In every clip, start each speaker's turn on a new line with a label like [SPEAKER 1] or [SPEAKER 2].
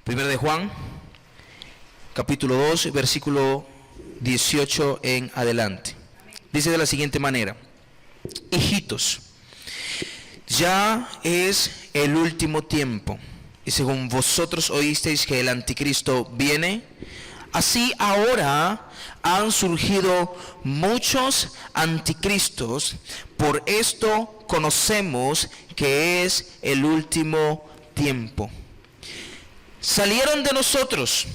[SPEAKER 1] Primero de Juan, capítulo 2, versículo 18 en adelante. Dice de la siguiente manera: hijitos, ya es el último tiempo, y según vosotros oísteis que el anticristo viene, así ahora han surgido muchos anticristos. Por esto conocemos que es el último tiempo. Salieron de nosotros,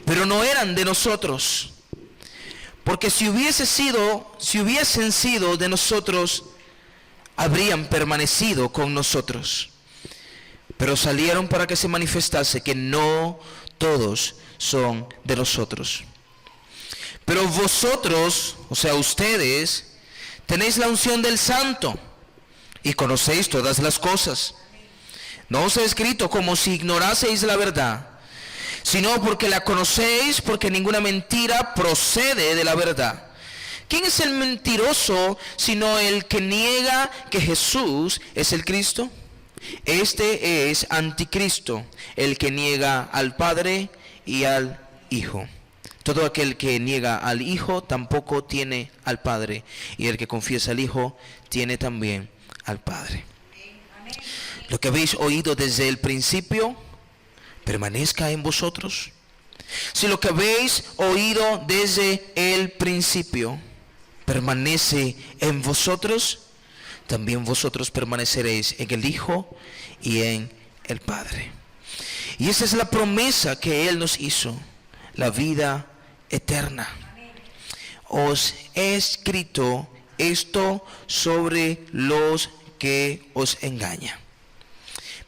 [SPEAKER 1] pero no eran de nosotros, porque si hubiesen sido de nosotros, habrían permanecido con nosotros. Pero salieron para que se manifestase que no todos son de nosotros. Pero vosotros, o sea ustedes, tenéis la unción del Santo y conocéis todas las cosas. No os he escrito como si ignoraseis la verdad, sino porque la conocéis, porque ninguna mentira procede de la verdad. ¿Quién es el mentiroso sino el que niega que Jesús es el Cristo? Este es anticristo, el que niega al Padre y al Hijo. Todo aquel que niega al Hijo tampoco tiene al Padre, y el que confiesa al Hijo tiene también al Padre. Lo que habéis oído desde el principio permanezca en vosotros. Si lo que habéis oído desde el principio permanece en vosotros, también vosotros permaneceréis en el Hijo y en el Padre. Y esa es la promesa que Él nos hizo, la vida eterna. Os he escrito esto sobre los que os engañan.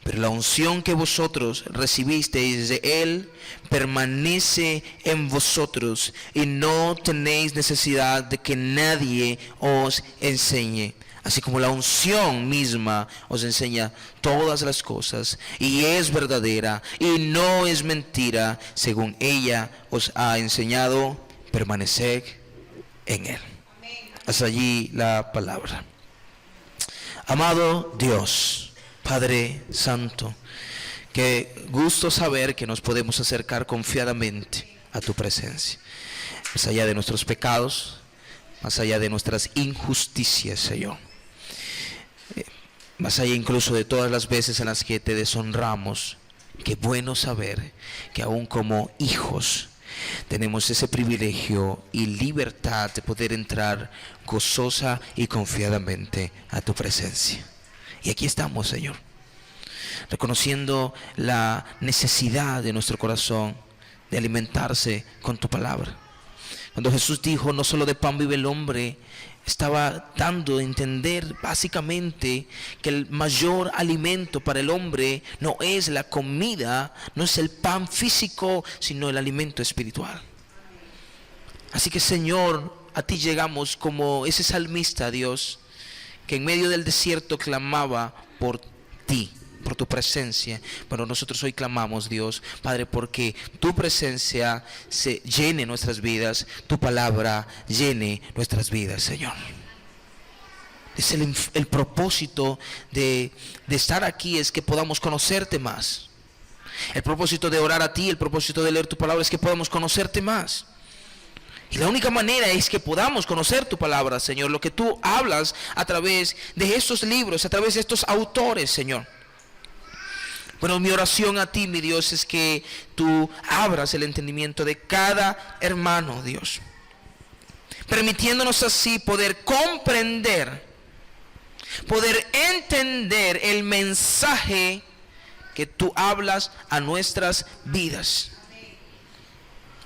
[SPEAKER 1] Pero la unción que vosotros recibisteis de Él permanece en vosotros, y no tenéis necesidad de que nadie os enseñe. Así como la unción misma os enseña todas las cosas, y es verdadera y no es mentira, según ella os ha enseñado, permaneced en Él. Hasta allí la palabra. Amado Dios, Padre Santo, qué gusto saber que nos podemos acercar confiadamente a tu presencia, más allá de nuestros pecados, más allá de nuestras injusticias, Señor, más allá incluso de todas las veces en las que te deshonramos. Qué bueno saber que aún como hijos tenemos ese privilegio y libertad de poder entrar gozosa y confiadamente a tu presencia. Y aquí estamos, Señor, reconociendo la necesidad de nuestro corazón de alimentarse con tu palabra. Cuando Jesús dijo, no solo de pan vive el hombre, estaba dando a entender básicamente que el mayor alimento para el hombre no es la comida, no es el pan físico, sino el alimento espiritual. Así que, Señor, a ti llegamos como ese salmista, Dios, que en medio del desierto clamaba por ti, por tu presencia. Pero nosotros hoy clamamos, Dios, Padre, porque tu presencia se llene nuestras vidas, tu palabra llene nuestras vidas, Señor. Es el propósito de estar aquí, es que podamos conocerte más. El propósito de orar a ti, el propósito de leer tu palabra es que podamos conocerte más. Y la única manera es que podamos conocer tu palabra, Señor, lo que tú hablas a través de estos libros, a través de estos autores, Señor. Bueno, mi oración a ti, mi Dios, es que tú abras el entendimiento de cada hermano, Dios, permitiéndonos así poder comprender, poder entender el mensaje que tú hablas a nuestras vidas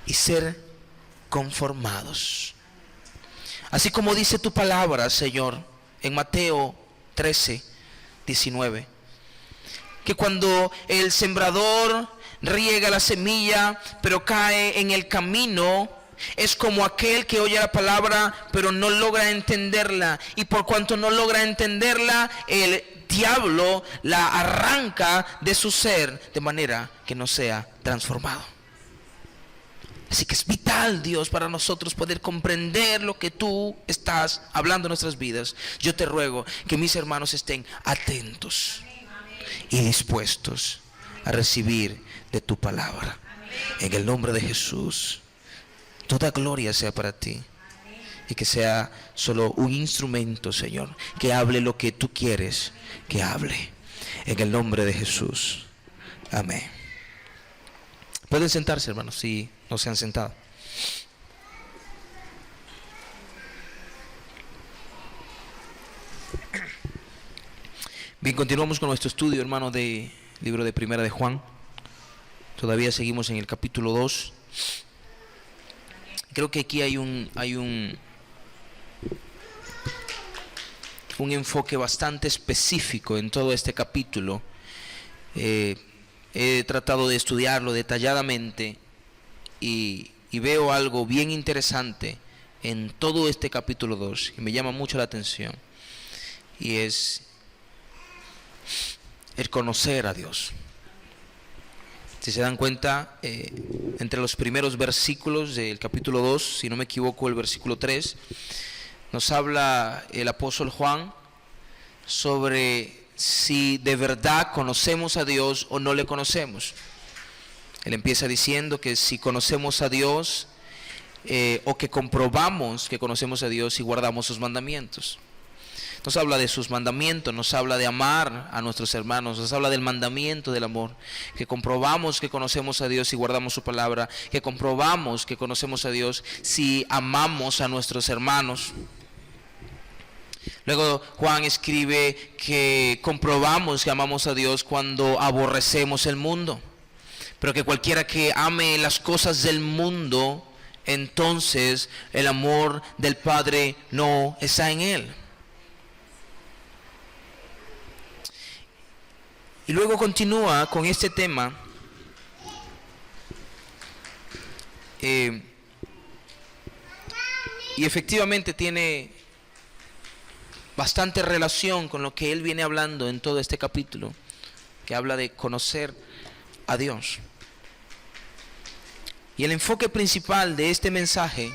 [SPEAKER 1] y ser conformados. Así como dice tu palabra, Señor, en Mateo 13, 19, que cuando el sembrador riega la semilla, pero cae en el camino, es como aquel que oye la palabra, pero no logra entenderla. Y por cuanto no logra entenderla, el diablo la arranca de su ser, de manera que no sea transformado. Así que es vital, Dios, para nosotros poder comprender lo que tú estás hablando en nuestras vidas. Yo te ruego que mis hermanos estén atentos y dispuestos a recibir de tu palabra. En el nombre de Jesús, toda gloria sea para ti. Y que sea solo un instrumento, Señor, que hable lo que tú quieres que hable. En el nombre de Jesús. Amén. Pueden sentarse, hermanos, si no se han sentado. Bien, continuamos con nuestro estudio, hermano, del libro de Primera de Juan. Todavía seguimos en el capítulo 2. Creo que aquí hay un enfoque bastante específico en todo este capítulo. He tratado de estudiarlo detalladamente y veo algo bien interesante en todo este capítulo 2 y me llama mucho la atención, y es el conocer a Dios. Si se dan cuenta, entre los primeros versículos del capítulo 2, si no me equivoco, el versículo 3, nos habla el apóstol Juan sobre si de verdad conocemos a Dios o no le conocemos. Él empieza diciendo que si conocemos a Dios, o que comprobamos que conocemos a Dios y guardamos sus mandamientos. Nos habla de sus mandamientos, nos habla de amar a nuestros hermanos, nos habla del mandamiento del amor, que comprobamos que conocemos a Dios y guardamos su palabra, que comprobamos que conocemos a Dios si amamos a nuestros hermanos. Luego Juan escribe que comprobamos que amamos a Dios cuando aborrecemos el mundo, pero que cualquiera que ame las cosas del mundo, entonces el amor del Padre no está en él. Y luego continúa con este tema, y efectivamente tiene bastante relación con lo que él viene hablando en todo este capítulo, que habla de conocer a Dios. Y el enfoque principal de este mensaje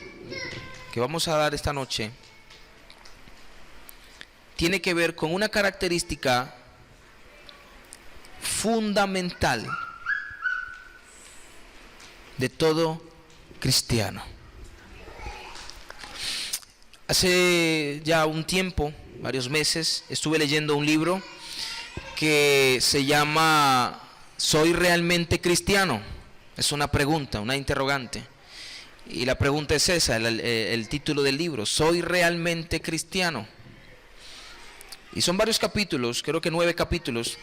[SPEAKER 1] que vamos a dar esta noche tiene que ver con una característica fundamental de todo cristiano. Hace ya un tiempo, varios meses, estuve leyendo un libro que se llama ¿Soy realmente cristiano? Es una pregunta, una interrogante. Y la pregunta es esa, el título del libro, ¿soy realmente cristiano? Y son varios capítulos, creo que 9 capítulos.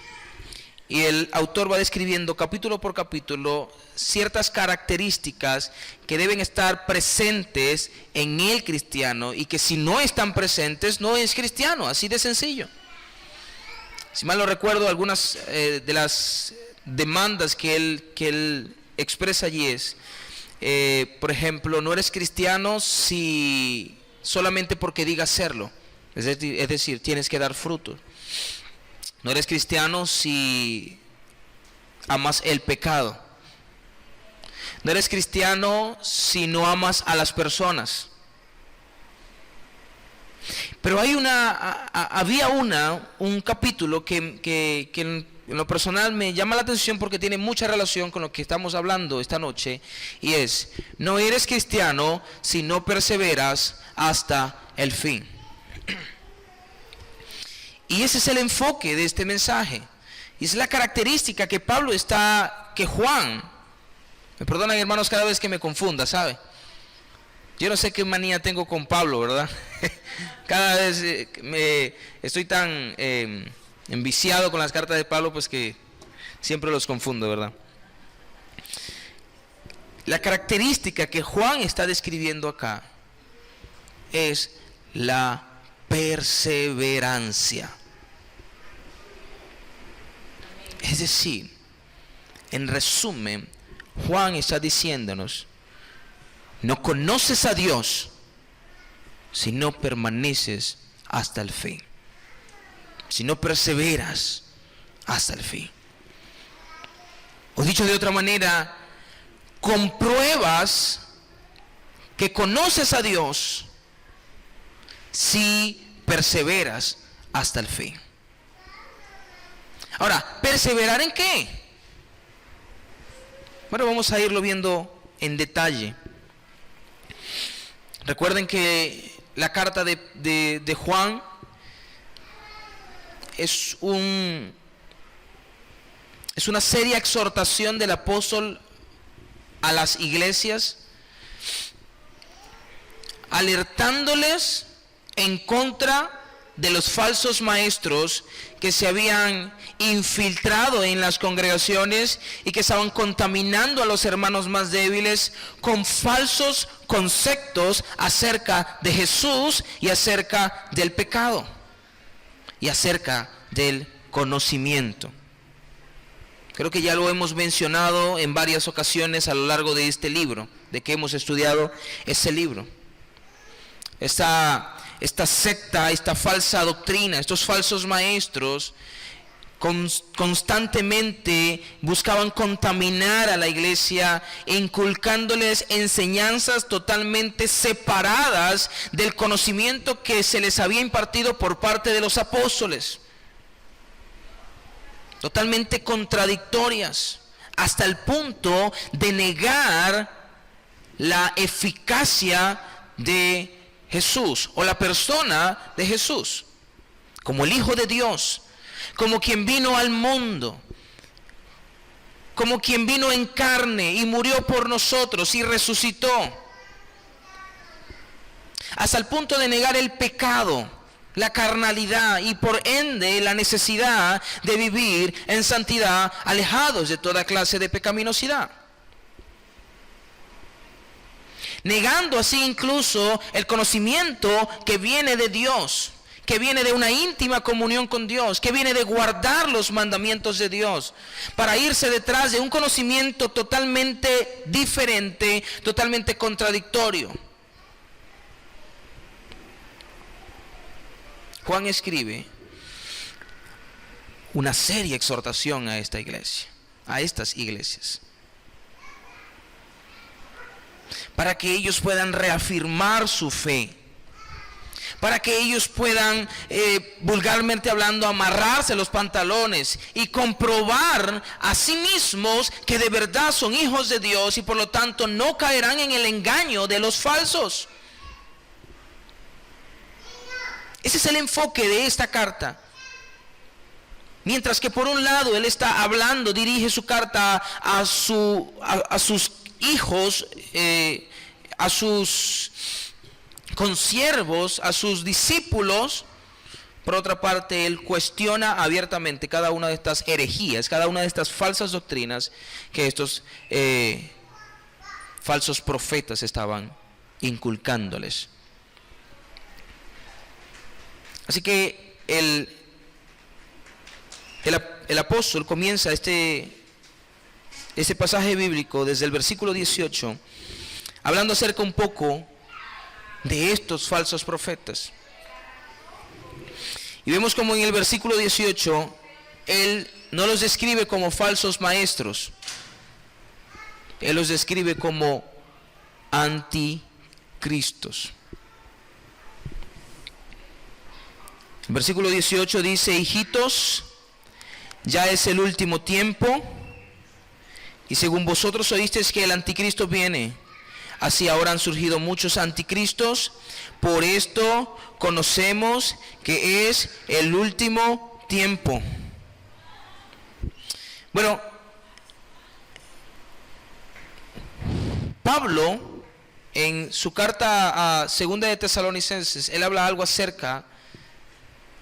[SPEAKER 1] Y el autor va describiendo capítulo por capítulo ciertas características que deben estar presentes en el cristiano, y que si no están presentes no es cristiano, así de sencillo. Si mal no recuerdo, algunas de las demandas que él expresa allí es, por ejemplo, no eres cristiano si solamente porque digas serlo, es decir, tienes que dar fruto. No eres cristiano si amas el pecado. No eres cristiano si no amas a las personas. Pero había un capítulo que en lo personal me llama la atención porque tiene mucha relación con lo que estamos hablando esta noche, y es: no eres cristiano si no perseveras hasta el fin. Y ese es el enfoque de este mensaje. Y es la característica que Juan, me perdonan hermanos cada vez que me confunda, ¿sabe? Yo no sé qué manía tengo con Pablo, ¿verdad? Cada vez estoy tan enviciado con las cartas de Pablo, pues que siempre los confundo, ¿verdad? La característica que Juan está describiendo acá es la perseverancia. Es decir, en resumen, Juan está diciéndonos: no conoces a Dios si no permaneces hasta el fin, si no perseveras hasta el fin. O dicho de otra manera, compruebas que conoces a Dios si perseveras hasta el fin. Ahora, ¿perseverar en qué? Bueno, vamos a irlo viendo en detalle. Recuerden que la carta de Juan es una seria exhortación del apóstol a las iglesias, alertándoles en contra de los falsos maestros que se habían infiltrado en las congregaciones y que estaban contaminando a los hermanos más débiles con falsos conceptos acerca de Jesús y acerca del pecado y acerca del conocimiento. Creo que ya lo hemos mencionado en varias ocasiones a lo largo de este libro, de que hemos estudiado ese libro. Esta secta, esta falsa doctrina, estos falsos maestros constantemente buscaban contaminar a la iglesia, inculcándoles enseñanzas totalmente separadas del conocimiento que se les había impartido por parte de los apóstoles, totalmente contradictorias, hasta el punto de negar la eficacia de Jesús o la persona de Jesús como el Hijo de Dios, como quien vino al mundo, como quien vino en carne y murió por nosotros y resucitó, hasta el punto de negar el pecado, la carnalidad y por ende la necesidad de vivir en santidad, alejados de toda clase de pecaminosidad. Negando así incluso el conocimiento que viene de Dios, que viene de una íntima comunión con Dios, que viene de guardar los mandamientos de Dios, para irse detrás de un conocimiento totalmente diferente, totalmente contradictorio. Juan escribe una seria exhortación a esta iglesia, a estas iglesias, para que ellos puedan reafirmar su fe, para que ellos puedan, vulgarmente hablando, amarrarse los pantalones y comprobar a sí mismos que de verdad son hijos de Dios y por lo tanto no caerán en el engaño de los falsos. Ese es el enfoque de esta carta. Mientras que por un lado él está hablando, dirige su carta a sus hijos, a sus consiervos, a sus discípulos. Por otra parte, él cuestiona abiertamente cada una de estas herejías, cada una de estas falsas doctrinas que estos falsos profetas estaban inculcándoles. Así que el apóstol comienza este pasaje bíblico desde el versículo 18, hablando acerca un poco de estos falsos profetas. Y vemos como en el versículo 18, él no los describe como falsos maestros, él los describe como anticristos. El versículo 18 dice: hijitos, ya es el último tiempo, y según vosotros oísteis que el anticristo viene, así ahora han surgido muchos anticristos. Por esto conocemos que es el último tiempo. Bueno, Pablo en su carta a 2 de Tesalonicenses, él habla algo acerca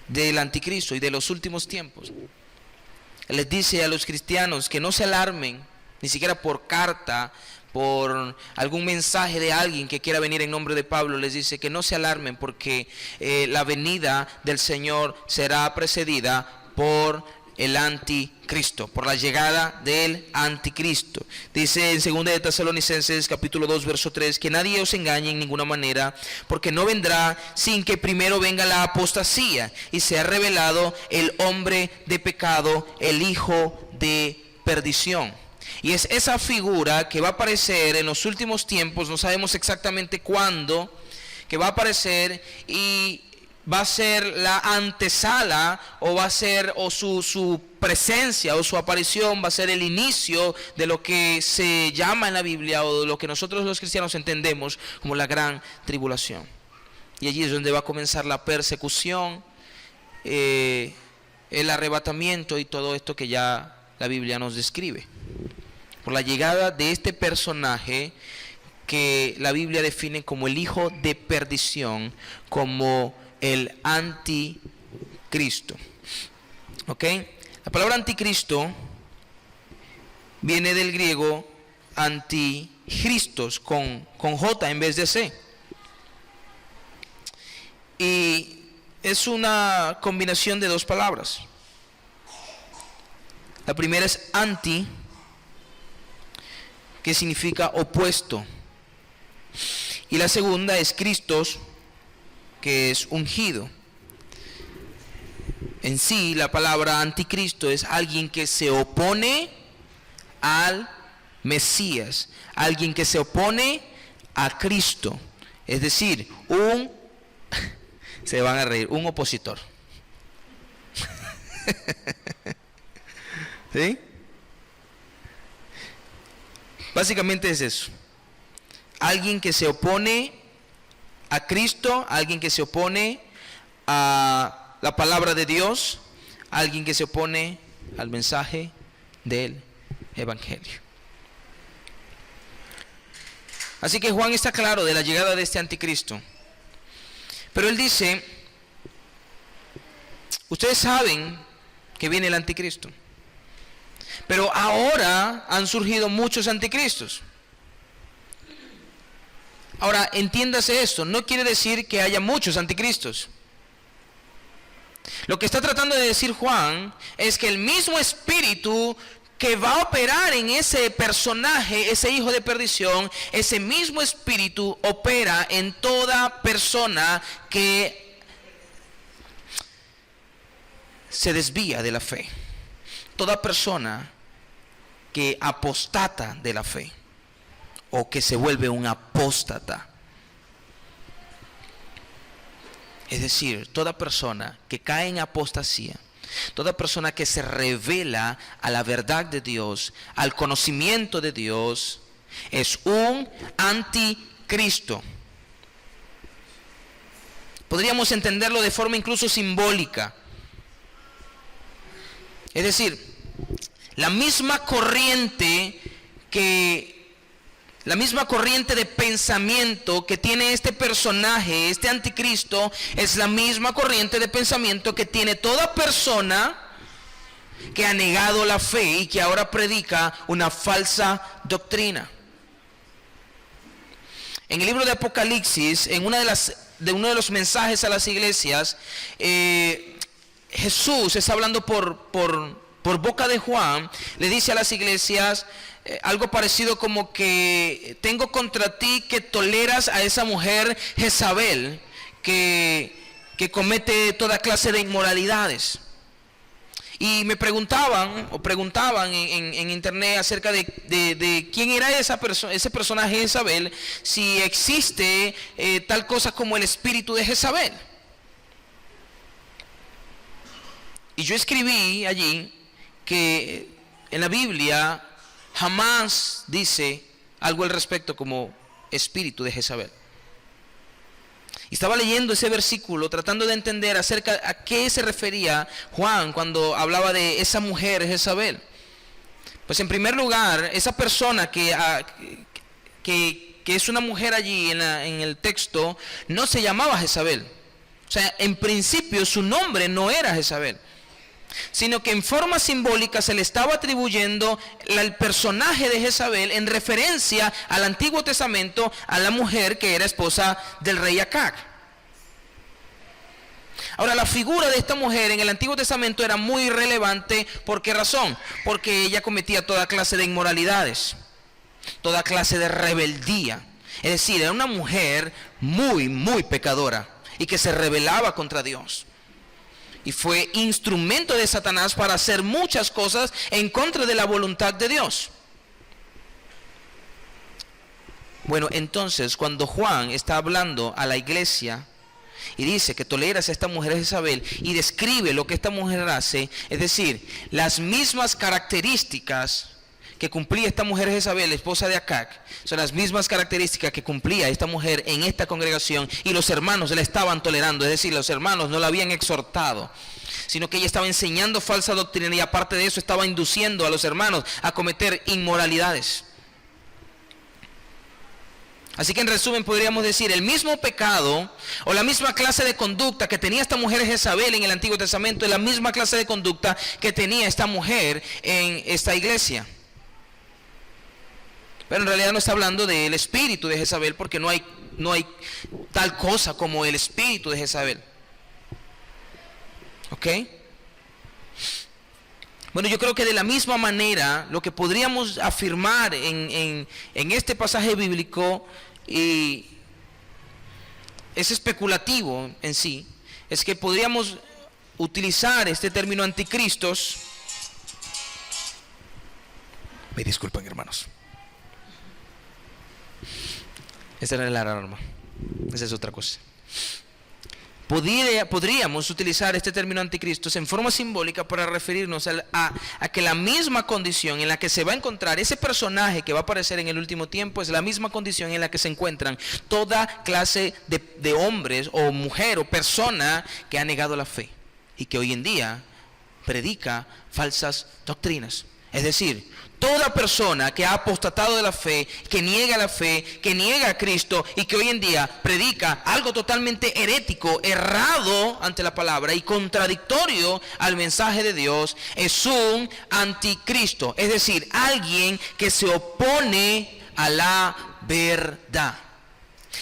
[SPEAKER 1] del anticristo y de los últimos tiempos. Él les dice a los cristianos que no se alarmen, ni siquiera por carta, por algún mensaje de alguien que quiera venir en nombre de Pablo. Les dice que no se alarmen porque la venida del Señor será precedida por el anticristo, por la llegada del anticristo. Dice en 2 de Tesalonicenses capítulo 2 verso 3, que nadie os engañe en ninguna manera, porque no vendrá sin que primero venga la apostasía y sea revelado el hombre de pecado, el hijo de perdición. Y es esa figura que va a aparecer en los últimos tiempos, no sabemos exactamente cuándo, que va a aparecer y va a ser la antesala, o va a ser, o su presencia o su aparición va a ser el inicio de lo que se llama en la Biblia, o de lo que nosotros los cristianos entendemos como la gran tribulación. Y allí es donde va a comenzar la persecución, el arrebatamiento y todo esto que ya la Biblia nos describe. Por la llegada de este personaje que la Biblia define como el hijo de perdición, como el anticristo. ¿Ok? La palabra anticristo viene del griego antichristos, con J en vez de C. Y es una combinación de dos palabras. La primera es anti, que significa opuesto. Y la segunda es Christos, que es ungido. En sí, la palabra anticristo es alguien que se opone al Mesías, alguien que se opone a Cristo. Es decir, se van a reír, un opositor. ¿Sí? Básicamente es eso. Alguien que se opone a Cristo, alguien que se opone a la palabra de Dios, alguien que se opone al mensaje del Evangelio. Así que Juan está claro de la llegada de este anticristo. Pero él dice, ustedes saben que viene el anticristo, pero ahora han surgido muchos anticristos. Ahora, entiéndase esto, no quiere decir que haya muchos anticristos. Lo que está tratando de decir Juan es que el mismo espíritu que va a operar en ese personaje, ese hijo de perdición, ese mismo espíritu opera en toda persona que se desvía de la fe. Toda persona que apostata de la fe, o que se vuelve un apóstata. Es decir, toda persona que cae en apostasía, toda persona que se revela a la verdad de Dios, al conocimiento de Dios, es un anticristo. Podríamos entenderlo de forma incluso simbólica. Es decir, la misma corriente de pensamiento que tiene este personaje, este anticristo, es la misma corriente de pensamiento que tiene toda persona que ha negado la fe y que ahora predica una falsa doctrina. En el libro de Apocalipsis, en uno de los mensajes a las iglesias, Jesús está hablando por boca de Juan, le dice a las iglesias algo parecido como que tengo contra ti que toleras a esa mujer Jezabel que comete toda clase de inmoralidades. Y me preguntaban en internet acerca de quién era ese personaje Jezabel, si existe tal cosa como el espíritu de Jezabel. Y yo escribí allí que en la Biblia jamás dice algo al respecto como espíritu de Jezabel. Y estaba leyendo ese versículo tratando de entender acerca a qué se refería Juan cuando hablaba de esa mujer Jezabel. Pues en primer lugar, esa persona que es una mujer allí en el texto no se llamaba Jezabel. O sea, en principio su nombre no era Jezabel, sino que en forma simbólica se le estaba atribuyendo el personaje de Jezabel en referencia al Antiguo Testamento, a la mujer que era esposa del rey Acab. Ahora, la figura de esta mujer en el Antiguo Testamento era muy relevante. ¿Por qué razón? Porque ella cometía toda clase de inmoralidades, toda clase de rebeldía. Es decir, era una mujer muy, muy pecadora y que se rebelaba contra Dios. Y fue instrumento de Satanás para hacer muchas cosas en contra de la voluntad de Dios. Bueno, entonces cuando Juan está hablando a la iglesia y dice que toleras a esta mujer Jezabel y describe lo que esta mujer hace, es decir, las mismas características que cumplía esta mujer Jezabel, esposa de Acab, son las mismas características que cumplía esta mujer en esta congregación, y los hermanos la estaban tolerando, es decir, los hermanos no la habían exhortado, sino que ella estaba enseñando falsa doctrina, y aparte de eso estaba induciendo a los hermanos a cometer inmoralidades. Así que en resumen podríamos decir, el mismo pecado o la misma clase de conducta que tenía esta mujer Jezabel en el Antiguo Testamento es la misma clase de conducta que tenía esta mujer en esta iglesia. Pero en realidad no está hablando del espíritu de Jezabel, porque no hay tal cosa como el espíritu de Jezabel. ¿Ok? Bueno, yo creo que de la misma manera, lo que podríamos afirmar en este pasaje bíblico, y es especulativo en sí, es que podríamos utilizar este término anticristos. Me disculpen, hermanos. Esta era la alarma. Esa es otra cosa. Podríamos utilizar este término anticristos en forma simbólica para referirnos a que la misma condición en la que se va a encontrar ese personaje que va a aparecer en el último tiempo es la misma condición en la que se encuentran toda clase de hombres o mujer o persona que ha negado la fe y que hoy en día predica falsas doctrinas. Es decir, toda persona que ha apostatado de la fe, que niega la fe, que niega a Cristo y que hoy en día predica algo totalmente herético, errado ante la palabra y contradictorio al mensaje de Dios, es un anticristo. Es decir, alguien que se opone a la verdad.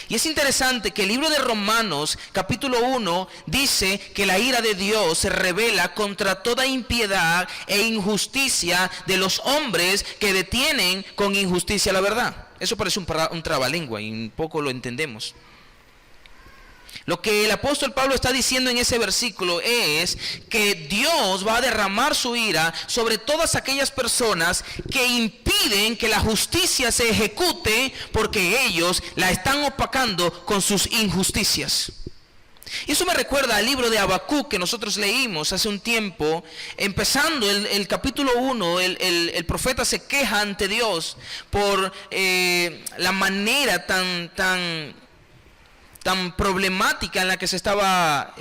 [SPEAKER 1] Y es interesante que el libro de Romanos, capítulo 1, dice que la ira de Dios se revela contra toda impiedad e injusticia de los hombres que detienen con injusticia la verdad. Eso parece un trabalengua y un poco lo entendemos. Lo que el apóstol Pablo está diciendo en ese versículo es que Dios va a derramar su ira sobre todas aquellas personas que impiden que la justicia se ejecute porque ellos la están opacando con sus injusticias. Y eso me recuerda al libro de Habacuc que nosotros leímos hace un tiempo. Empezando el capítulo 1, el profeta se queja ante Dios por la manera tan problemática en la que estaba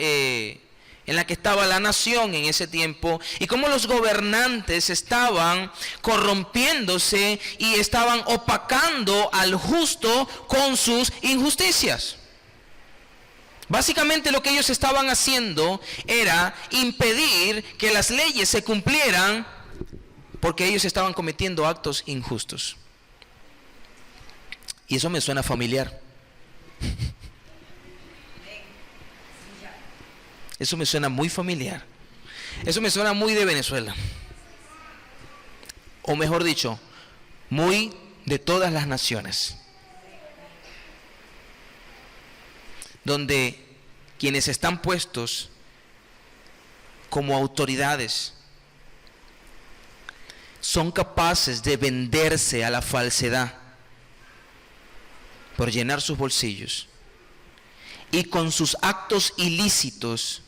[SPEAKER 1] la nación en ese tiempo, y cómo los gobernantes estaban corrompiéndose y estaban opacando al justo con sus injusticias. Básicamente lo que ellos estaban haciendo era impedir que las leyes se cumplieran porque ellos estaban cometiendo actos injustos. Y eso me suena familiar. Eso me suena muy familiar. Eso me suena muy de Venezuela. O mejor dicho, muy de todas las naciones. Donde quienes están puestos como autoridades son capaces de venderse a la falsedad por llenar sus bolsillos, y con sus actos ilícitos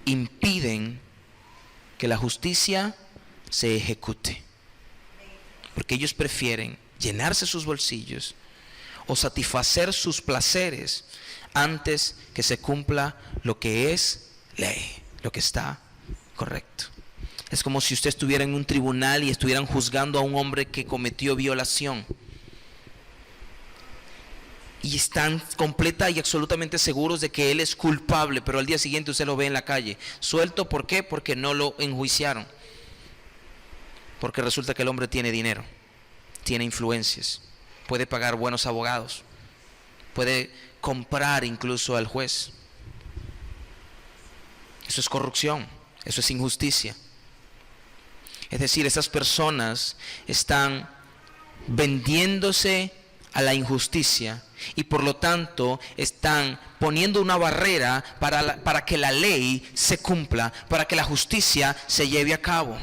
[SPEAKER 1] impiden que la justicia se ejecute, porque ellos prefieren llenarse sus bolsillos o satisfacer sus placeres antes que se cumpla lo que es ley, lo que está correcto. Es como si usted estuviera en un tribunal y estuvieran juzgando a un hombre que cometió violación, y están completa y absolutamente seguros de que él es culpable, pero al día siguiente usted lo ve en la calle suelto. ¿Por qué? Porque no lo enjuiciaron, porque resulta que el hombre tiene dinero, tiene influencias, puede pagar buenos abogados, puede comprar incluso al juez. Eso es corrupción, eso es injusticia. Es decir, esas personas están vendiéndose a la injusticia y por lo tanto están poniendo una barrera para que la ley se cumpla, para que la justicia se lleve a cabo,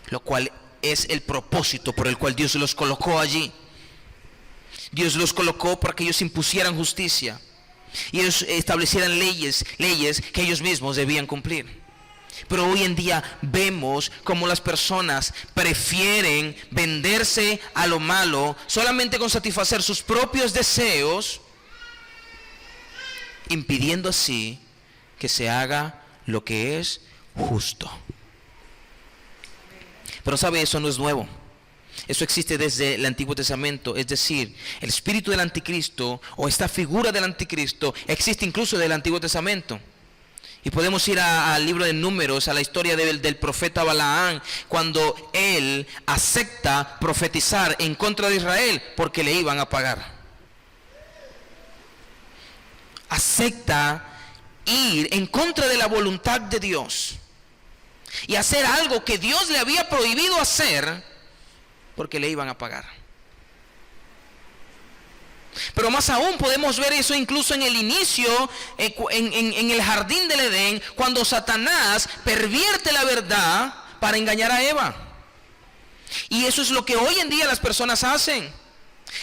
[SPEAKER 1] lo cual es el propósito por el cual Dios los colocó allí. Dios los colocó para que ellos impusieran justicia. y ellos establecieran leyes que ellos mismos debían cumplir. Pero hoy en día vemos como las personas prefieren venderse a lo malo solamente con satisfacer sus propios deseos, impidiendo así que se haga lo que es justo. Pero sabe, eso no es nuevo. Eso existe desde el Antiguo Testamento, es decir, el espíritu del anticristo o esta figura del anticristo existe incluso del Antiguo Testamento. Y podemos ir al libro de Números, a la historia del profeta Balaán, cuando él acepta profetizar en contra de Israel porque le iban a pagar. Acepta ir en contra de la voluntad de Dios y hacer algo que Dios le había prohibido hacer porque le iban a pagar. Pero más aún podemos ver eso incluso en el inicio, en el jardín del Edén, cuando Satanás pervierte la verdad para engañar a Eva. Y eso es lo que hoy en día las personas hacen.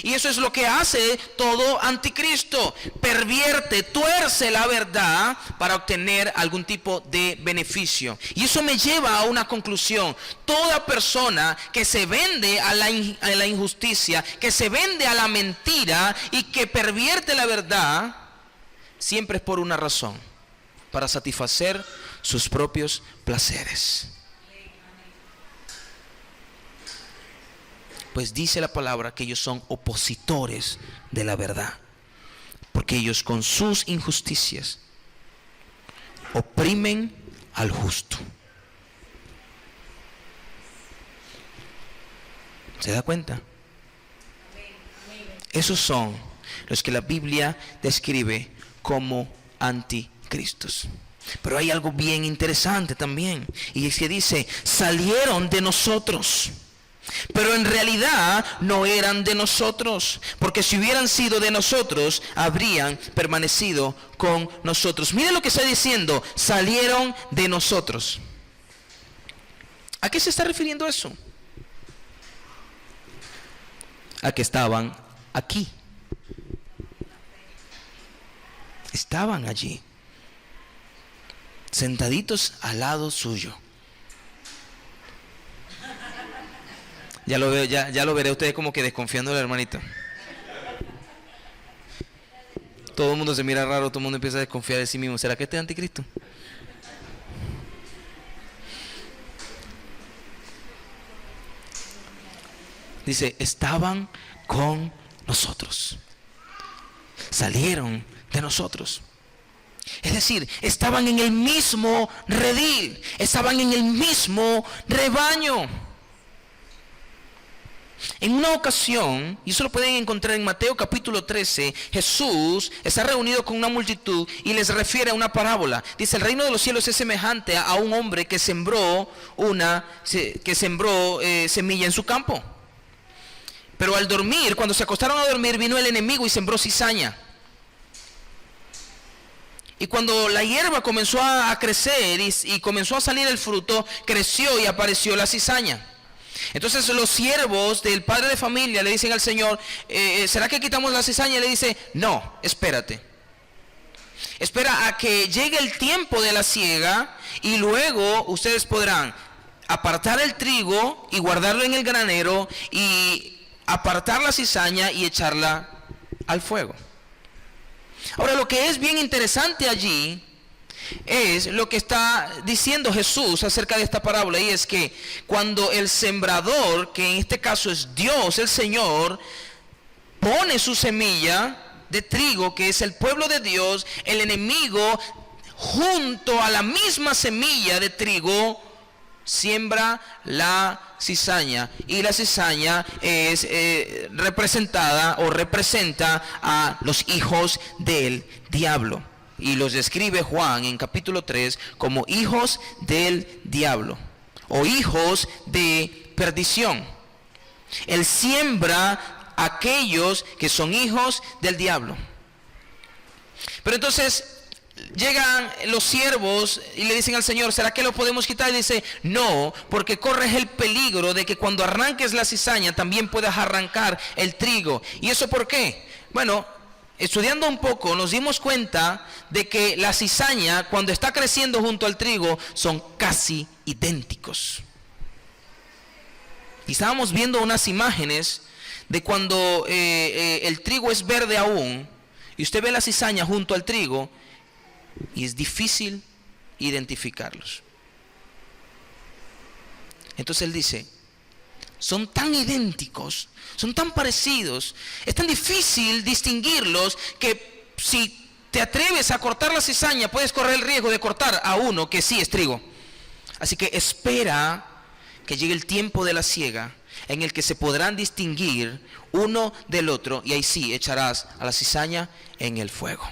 [SPEAKER 1] Y eso es lo que hace todo anticristo. Pervierte, tuerce la verdad para obtener algún tipo de beneficio. Y eso me lleva a una conclusión. Toda persona que se vende a la injusticia, que se vende a la mentira y que pervierte la verdad, siempre es por una razón: para satisfacer sus propios placeres. Pues dice la palabra que ellos son opositores de la verdad, porque ellos con sus injusticias oprimen al justo. ¿Se da cuenta? Esos son los que la Biblia describe como anticristos. Pero hay algo bien interesante también, y es que dice: salieron de nosotros. Pero en realidad no eran de nosotros, porque si hubieran sido de nosotros, habrían permanecido con nosotros. Mire lo que está diciendo: salieron de nosotros. ¿A qué se está refiriendo eso? A que estaban aquí. Estaban allí, sentaditos al lado suyo. Ya lo veo, ya lo veré ustedes como que desconfiando del hermanito. Todo el mundo se mira raro, todo el mundo empieza a desconfiar de sí mismo. ¿Será que este es anticristo? Dice: estaban con nosotros. Salieron de nosotros. Es decir, estaban en el mismo redil, estaban en el mismo rebaño. En una ocasión, y eso lo pueden encontrar en Mateo capítulo 13, Jesús está reunido con una multitud y les refiere a una parábola. Dice: el reino de los cielos es semejante a un hombre que sembró semilla en su campo. Pero al dormir, cuando se acostaron a dormir, vino el enemigo y sembró cizaña. Y cuando la hierba comenzó a crecer y comenzó a salir el fruto, creció y apareció la cizaña. Entonces los siervos del padre de familia le dicen al Señor: ¿será que quitamos la cizaña? Y le dice: no, espérate. Espera a que llegue el tiempo de la siega y luego ustedes podrán apartar el trigo y guardarlo en el granero, y apartar la cizaña y echarla al fuego. Ahora, lo que es bien interesante allí es lo que está diciendo Jesús acerca de esta parábola, y es que cuando el sembrador, que en este caso es Dios, el Señor, pone su semilla de trigo, que es el pueblo de Dios, el enemigo, junto a la misma semilla de trigo, siembra la cizaña, y la cizaña es representada o representa a los hijos del diablo. Y los describe Juan en capítulo 3 como hijos del diablo o hijos de perdición. Él siembra a aquellos que son hijos del diablo. Pero entonces llegan los siervos y le dicen al Señor: ¿será que lo podemos quitar? Y dice: no, porque corres el peligro de que cuando arranques la cizaña también puedas arrancar el trigo. ¿Y eso por qué? Bueno, estudiando un poco, nos dimos cuenta de que la cizaña, cuando está creciendo junto al trigo, son casi idénticos. Y estábamos viendo unas imágenes de cuando el trigo es verde aún, y usted ve la cizaña junto al trigo, y es difícil identificarlos. Entonces él dice, son tan idénticos, son tan parecidos, es tan difícil distinguirlos que si te atreves a cortar la cizaña, puedes correr el riesgo de cortar a uno que sí es trigo. Así que espera que llegue el tiempo de la siega, en el que se podrán distinguir uno del otro, y ahí sí echarás a la cizaña en el fuego.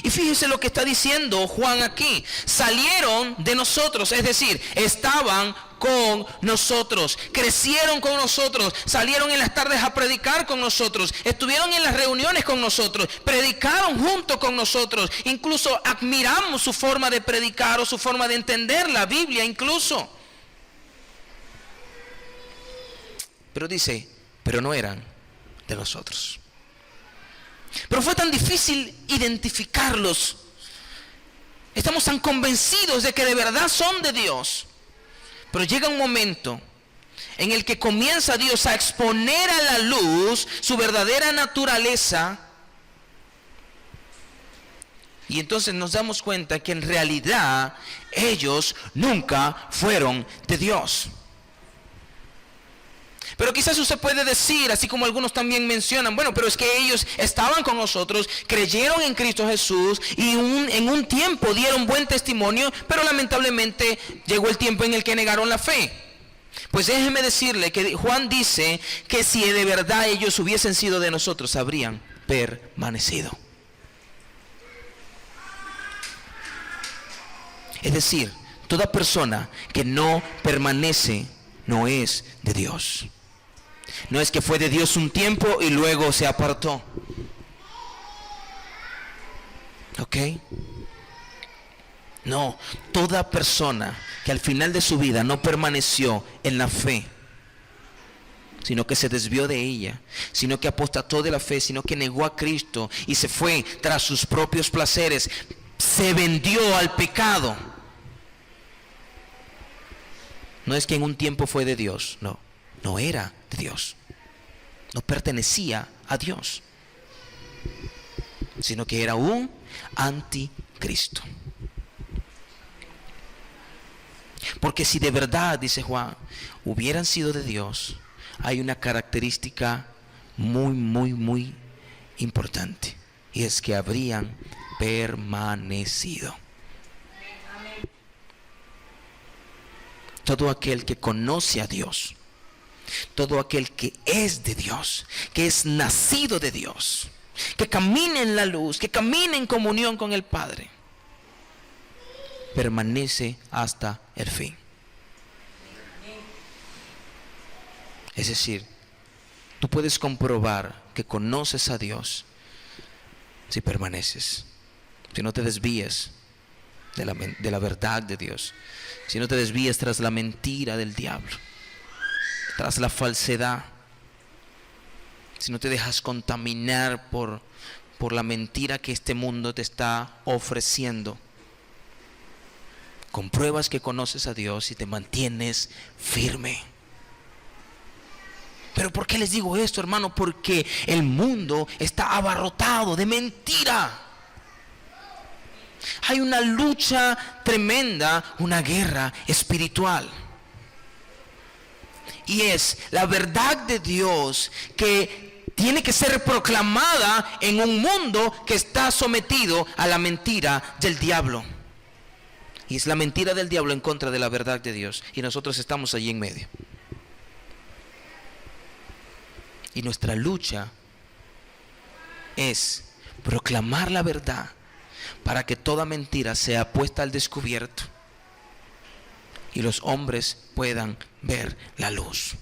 [SPEAKER 1] Y fíjese lo que está diciendo Juan aquí. Salieron de nosotros, es decir, estaban con nosotros, crecieron con nosotros, salieron en las tardes a predicar con nosotros, estuvieron en las reuniones con nosotros, predicaron junto con nosotros, incluso admiramos su forma de predicar o su forma de entender la Biblia incluso. Pero dice, pero no eran de nosotros. Pero fue tan difícil identificarlos. Estamos tan convencidos de que de verdad son de Dios. Pero llega un momento en el que comienza Dios a exponer a la luz su verdadera naturaleza. Y entonces nos damos cuenta que en realidad ellos nunca fueron de Dios. Pero quizás usted puede decir, así como algunos también mencionan, bueno, pero es que ellos estaban con nosotros, creyeron en Cristo Jesús y en un tiempo dieron buen testimonio, pero lamentablemente llegó el tiempo en el que negaron la fe. Pues déjeme decirle que Juan dice que si de verdad ellos hubiesen sido de nosotros, habrían permanecido. Es decir, toda persona que no permanece no es de Dios. No es que fue de Dios un tiempo y luego se apartó. ¿Ok? No, toda persona que al final de su vida no permaneció en la fe, sino que se desvió de ella, sino que apostató de la fe, sino que negó a Cristo y se fue tras sus propios placeres, se vendió al pecado. No es que en un tiempo fue de Dios, no era de Dios, no pertenecía a Dios, sino que era un anticristo. Porque si de verdad, dice Juan, hubieran sido de Dios, hay una característica muy importante, y es que habrían permanecido. Todo aquel que conoce a Dios, todo aquel que es de Dios, que es nacido de Dios, que camina en la luz, que camina en comunión con el Padre, permanece hasta el fin. Es decir, tú puedes comprobar que conoces a Dios si permaneces, si no te desvías de la verdad de Dios, si no te desvías tras la mentira del diablo, tras la falsedad, si no te dejas contaminar por la mentira que este mundo te está ofreciendo. Compruebas que conoces a Dios y te mantienes firme. ¿Pero por qué les digo esto, hermano? Porque el mundo está abarrotado de mentira. Hay una lucha tremenda, una guerra espiritual. Y es la verdad de Dios que tiene que ser proclamada en un mundo que está sometido a la mentira del diablo. Y es la mentira del diablo en contra de la verdad de Dios. Y nosotros estamos allí en medio. Y nuestra lucha es proclamar la verdad para que toda mentira sea puesta al descubierto y los hombres puedan ver la luz.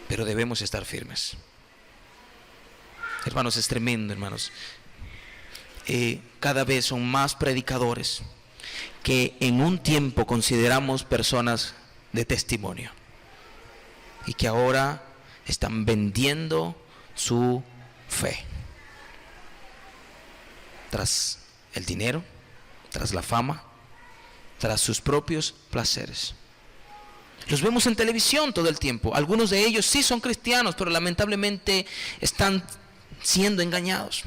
[SPEAKER 1] Pero debemos estar firmes. Hermanos, es tremendo, hermanos. Cada vez son más predicadores que en un tiempo consideramos personas de testimonio. y que ahora están vendiendo su fe tras el dinero, tras la fama, tras sus propios placeres. Los vemos en televisión todo el tiempo. Algunos de ellos sí son cristianos, pero lamentablemente están siendo engañados.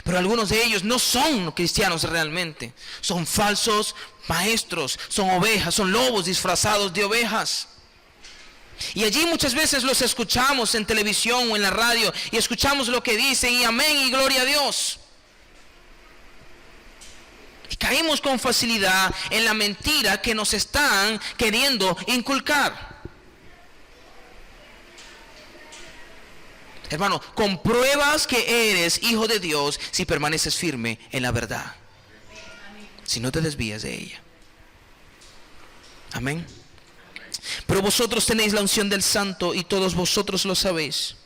[SPEAKER 1] Pero algunos de ellos no son cristianos realmente. Son falsos maestros, son ovejas, son lobos disfrazados de ovejas. Y allí muchas veces los escuchamos en televisión o en la radio y escuchamos lo que dicen y amén y gloria a Dios. Y caemos con facilidad en la mentira que nos están queriendo inculcar. Hermano, compruebas que eres hijo de Dios si permaneces firme en la verdad. Si no te desvías de ella. Amén. Pero vosotros tenéis la unción del Santo y todos vosotros lo sabéis.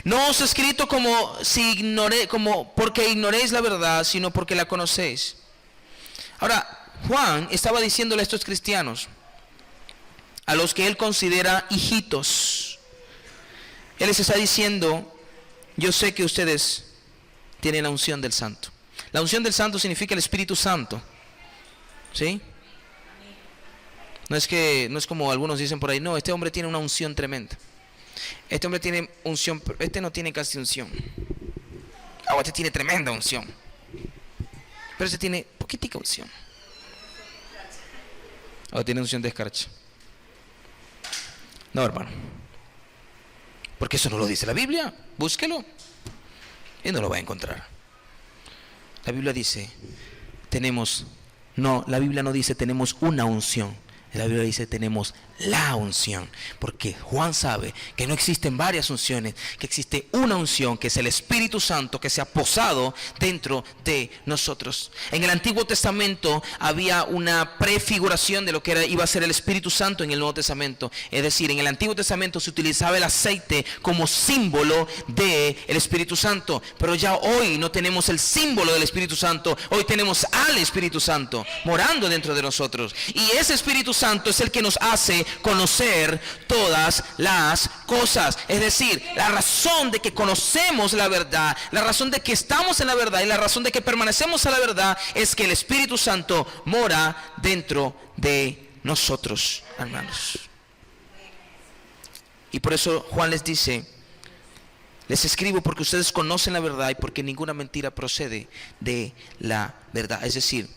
[SPEAKER 1] No os he escrito como porque ignoréis la verdad, sino porque la conocéis. Ahora, Juan estaba diciéndole a estos cristianos, a los que él considera hijitos, él les está diciendo: yo sé que ustedes tienen la unción del Santo. La unción del Santo significa el Espíritu Santo, ¿sí? No es como algunos dicen por ahí: no, este hombre tiene una unción tremenda. Este hombre tiene unción, este no tiene casi unción. Este tiene tremenda unción. Pero este tiene poquitica unción. Tiene unción de escarcha. No, hermano. Porque eso no lo dice la Biblia. Búsquelo y no lo va a encontrar. La Biblia dice, la Biblia no dice tenemos una unción. La Biblia dice tenemos la unción, porque Juan sabe que no existen varias unciones, que existe una unción, que es el Espíritu Santo, que se ha posado dentro de nosotros. En el Antiguo Testamento había una prefiguración de lo que iba a ser el Espíritu Santo en el Nuevo Testamento. Es decir, en el Antiguo Testamento se utilizaba el aceite como símbolo del Espíritu Santo, pero ya hoy no tenemos el símbolo del Espíritu Santo. Hoy tenemos al Espíritu Santo morando dentro de nosotros, y ese Espíritu Santo es el que nos hace conocer todas las cosas. Es decir, la razón de que conocemos la verdad, la razón de que estamos en la verdad y la razón de que permanecemos en la verdad es que el Espíritu Santo mora dentro de nosotros, hermanos. Y por eso Juan les dice: les escribo porque ustedes conocen la verdad y porque ninguna mentira procede de la verdad. Es decir,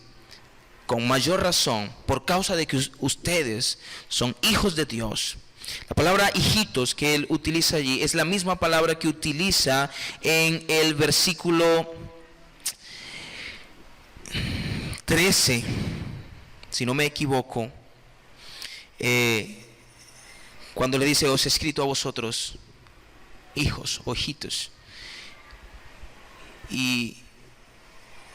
[SPEAKER 1] con mayor razón, por causa de que ustedes son hijos de Dios. La palabra hijitos que él utiliza allí es la misma palabra que utiliza en el versículo 13, si no me equivoco, cuando le dice: os he escrito a vosotros hijos o hijitos. Y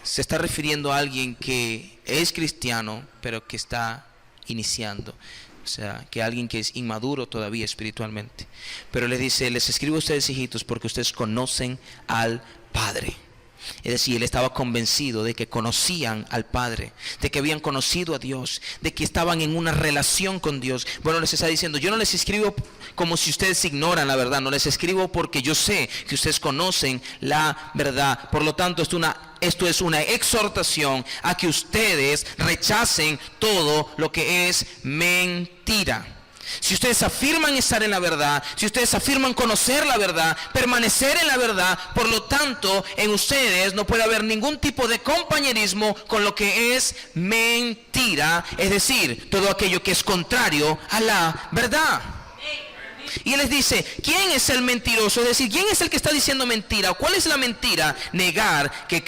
[SPEAKER 1] se está refiriendo a alguien que es cristiano, pero que está iniciando. O sea, que alguien que es inmaduro todavía espiritualmente. Pero le dice: les escribo a ustedes, hijitos, porque ustedes conocen al Padre. Es decir, él estaba convencido de que conocían al Padre, de que habían conocido a Dios, de que estaban en una relación con Dios. Bueno, les está diciendo: yo no les escribo como si ustedes ignoran la verdad, no les escribo porque yo sé que ustedes conocen la verdad. Por lo tanto, esto es una exhortación a que ustedes rechacen todo lo que es mentira. Si ustedes afirman estar en la verdad, si ustedes afirman conocer la verdad, permanecer en la verdad, por lo tanto, en ustedes no puede haber ningún tipo de compañerismo con lo que es mentira, es decir, todo aquello que es contrario a la verdad. Y él les dice: ¿quién es el mentiroso? Es decir, ¿quién es el que está diciendo mentira? ¿Cuál es la mentira? Negar que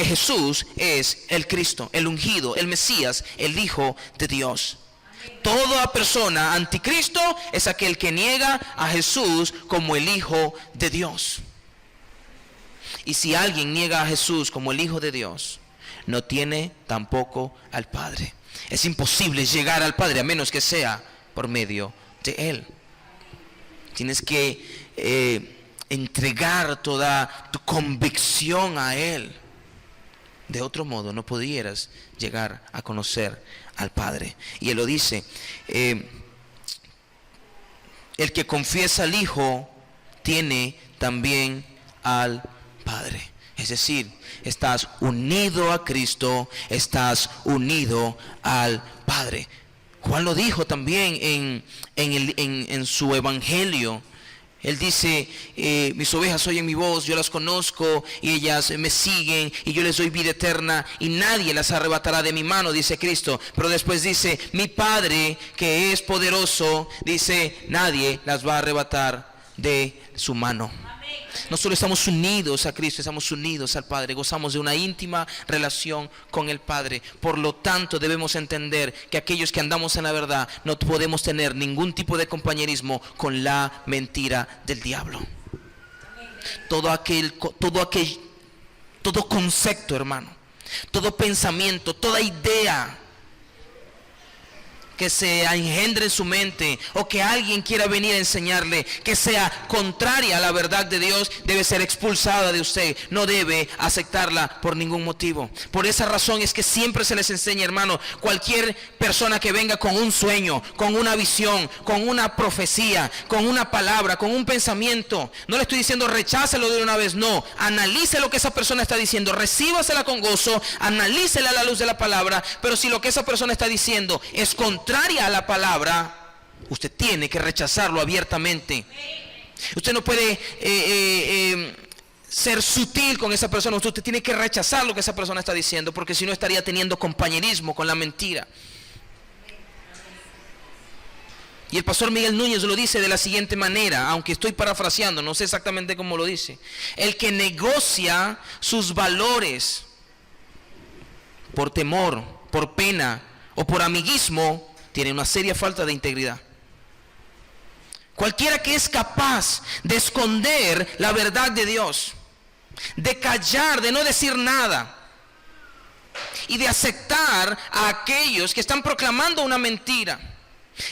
[SPEAKER 1] Jesús es el Cristo, el ungido, el Mesías, el Hijo de Dios. Toda persona anticristo es aquel que niega a Jesús como el Hijo de Dios. Y si alguien niega a Jesús como el Hijo de Dios, no tiene tampoco al Padre. Es imposible llegar al Padre a menos que sea por medio de Él. Tienes que entregar toda tu convicción a Él De otro modo no pudieras llegar a conocer al Padre. Y Él lo dice, el que confiesa al Hijo tiene también al Padre. Es decir, estás unido a Cristo, estás unido al Padre. Juan lo dijo también en su evangelio. Él dice, mis ovejas oyen mi voz, yo las conozco y ellas me siguen y yo les doy vida eterna y nadie las arrebatará de mi mano, dice Cristo. Pero después dice, mi Padre que es poderoso, dice, nadie las va a arrebatar de su mano. No solo estamos unidos a Cristo, estamos unidos al Padre, gozamos de una íntima relación con el Padre. Por lo tanto, debemos entender que aquellos que andamos en la verdad no podemos tener ningún tipo de compañerismo con la mentira del diablo. Todo concepto, hermano, todo pensamiento, toda idea que se engendre en su mente o que alguien quiera venir a enseñarle que sea contraria a la verdad de Dios, debe ser expulsada de usted. No debe aceptarla por ningún motivo. Por esa razón es que siempre se les enseña, hermano, cualquier persona que venga con un sueño, con una visión, con una profecía, con una palabra, con un pensamiento, no le estoy diciendo rechácelo de una vez, no, analice lo que esa persona está diciendo, recíbasela con gozo, analícela a la luz de la palabra. Pero si lo que esa persona está diciendo es contraria a la palabra, usted tiene que rechazarlo abiertamente. Usted no puede ser sutil con esa persona. Usted tiene que rechazar lo que esa persona está diciendo, porque si no estaría teniendo compañerismo con la mentira. Y el pastor Miguel Núñez lo dice de la siguiente manera, aunque estoy parafraseando, no sé exactamente cómo lo dice: el que negocia sus valores por temor, por pena o por amiguismo tiene una seria falta de integridad. Cualquiera que es capaz de esconder la verdad de Dios, de callar, de no decir nada y de aceptar a aquellos que están proclamando una mentira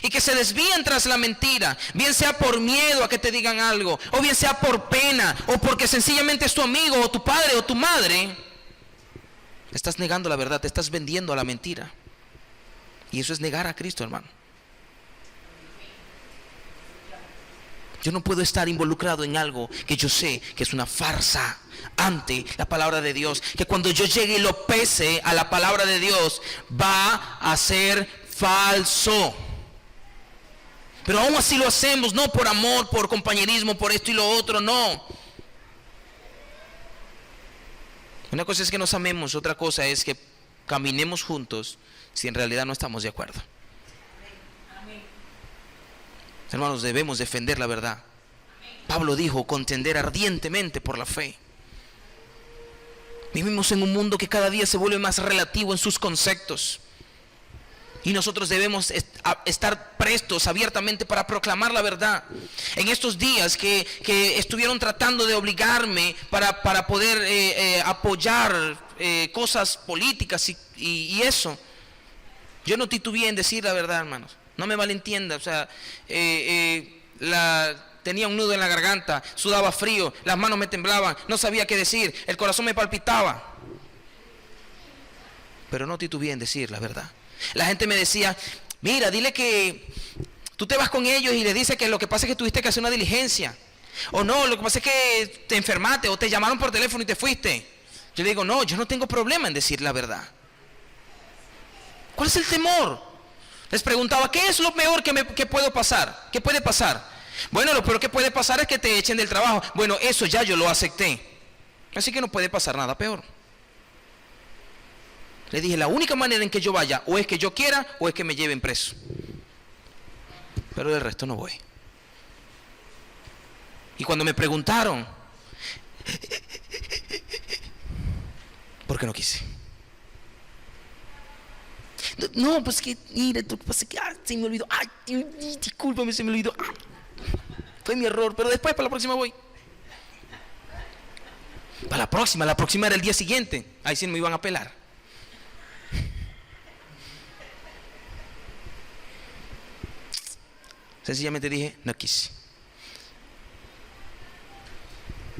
[SPEAKER 1] y que se desvían tras la mentira, bien sea por miedo a que te digan algo, o bien sea por pena, o porque sencillamente es tu amigo o tu padre o tu madre, estás negando la verdad, te estás vendiendo a la mentira. Y eso es negar a Cristo, hermano. Yo no puedo estar involucrado en algo que yo sé que es una farsa ante la palabra de Dios, que cuando yo llegue y lo pese a la palabra de Dios va a ser falso. Pero aún así lo hacemos, no por amor, por compañerismo, por esto y lo otro, no. Una cosa es que nos amemos, otra cosa es que caminemos juntos si en realidad no estamos de acuerdo. Amén. Hermanos, debemos defender la verdad. Amén. Pablo dijo, contender ardientemente por la fe. Vivimos en un mundo que cada día se vuelve más relativo en sus conceptos. Y nosotros debemos estar prestos abiertamente para proclamar la verdad. En estos días que estuvieron tratando de obligarme para poder apoyar cosas políticas y eso, yo no titubeé en decir la verdad, hermanos. No me malentienda. O sea, tenía un nudo en la garganta, sudaba frío, las manos me temblaban, no sabía qué decir, el corazón me palpitaba. Pero no titubeé en decir la verdad. La gente me decía, mira, dile que tú te vas con ellos y le dices que lo que pasa es que tuviste que hacer una diligencia. O no, lo que pasa es que te enfermaste o te llamaron por teléfono y te fuiste. Yo le digo, no, yo no tengo problema en decir la verdad. ¿Cuál es el temor? Les preguntaba, ¿qué es lo peor que puedo pasar? ¿Qué puede pasar? Bueno, lo peor que puede pasar es que te echen del trabajo. Bueno, eso ya yo lo acepté. Así que no puede pasar nada peor. Le dije, la única manera en que yo vaya, o es que yo quiera, o es que me lleven preso. Pero del resto no voy. Y cuando me preguntaron, ¿por qué no quise? No, pues que, mira, pues que se me olvidó. Ay, discúlpame, se me olvidó. Fue mi error, pero después para la próxima voy. Para la próxima era el día siguiente. Ahí sí me iban a pelar. Sencillamente dije, no quise.